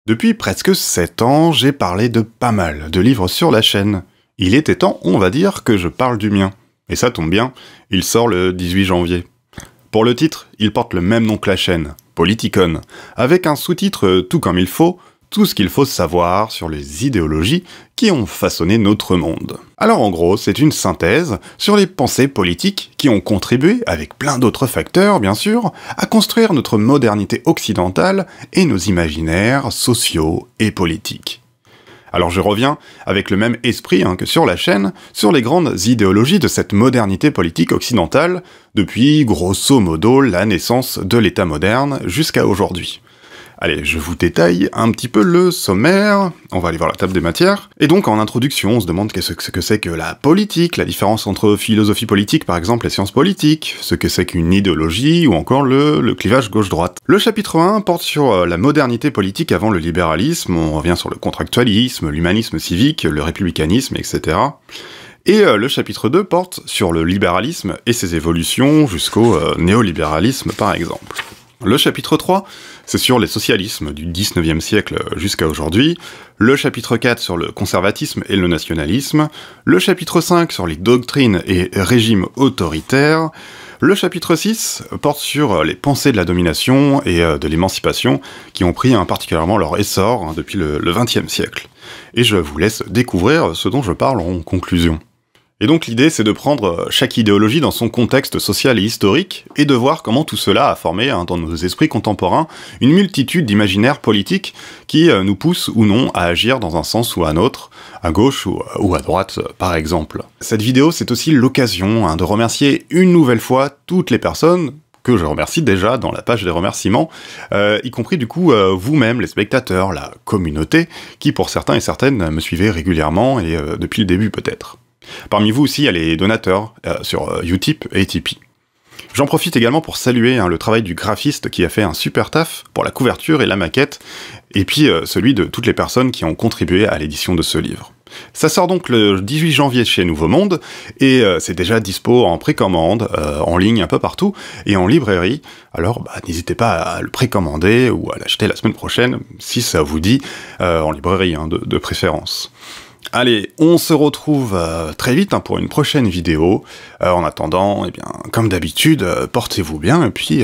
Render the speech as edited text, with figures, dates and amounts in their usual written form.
Depuis presque 7 ans, j'ai parlé de pas mal de livres sur la chaîne. Il était temps, on va dire, que je parle du mien. Et ça tombe bien, il sort le 18 janvier. Pour le titre, il porte le même nom que la chaîne, Politikon, avec un sous-titre tout comme il faut, tout ce qu'il faut savoir sur les idéologies qui ont façonné notre monde. Alors en gros, c'est une synthèse sur les pensées politiques qui ont contribué, avec plein d'autres facteurs bien sûr, à construire notre modernité occidentale et nos imaginaires sociaux et politiques. Alors je reviens, avec le même esprit que sur la chaîne, sur les grandes idéologies de cette modernité politique occidentale, depuis grosso modo la naissance de l'État moderne jusqu'à aujourd'hui. Allez, je vous détaille un petit peu le sommaire, on va aller voir la table des matières. Et donc en introduction, on se demande ce que c'est que la politique, la différence entre philosophie politique par exemple et sciences politiques, ce que c'est qu'une idéologie, ou encore le clivage gauche-droite. Le chapitre 1 porte sur la modernité politique avant le libéralisme, on revient sur le contractualisme, l'humanisme civique, le républicanisme, etc. Et le chapitre 2 porte sur le libéralisme et ses évolutions jusqu'au néolibéralisme par exemple. Le chapitre 3, c'est sur les socialismes du 19e siècle jusqu'à aujourd'hui, le chapitre 4 sur le conservatisme et le nationalisme, le chapitre 5 sur les doctrines et régimes autoritaires, le chapitre 6 porte sur les pensées de la domination et de l'émancipation qui ont pris particulièrement leur essor depuis le 20e siècle. Et je vous laisse découvrir ce dont je parle en conclusion. Et donc l'idée c'est de prendre chaque idéologie dans son contexte social et historique, et de voir comment tout cela a formé dans nos esprits contemporains une multitude d'imaginaires politiques qui nous poussent ou non à agir dans un sens ou un autre, à gauche ou à droite par exemple. Cette vidéo c'est aussi l'occasion de remercier une nouvelle fois toutes les personnes que je remercie déjà dans la page des remerciements, y compris du coup vous-même, les spectateurs, la communauté, qui pour certains et certaines me suivez régulièrement et depuis le début peut-être. Parmi vous aussi, il y a les donateurs sur Utip et Tipeee. J'en profite également pour saluer le travail du graphiste qui a fait un super taf pour la couverture et la maquette, et puis celui de toutes les personnes qui ont contribué à l'édition de ce livre. Ça sort donc le 18 janvier chez Nouveau Monde, et c'est déjà dispo en précommande, en ligne un peu partout, et en librairie, alors n'hésitez pas à le précommander ou à l'acheter la semaine prochaine, si ça vous dit, en librairie de préférence. Allez, on se retrouve très vite pour une prochaine vidéo. En attendant, eh bien, comme d'habitude, portez-vous bien et puis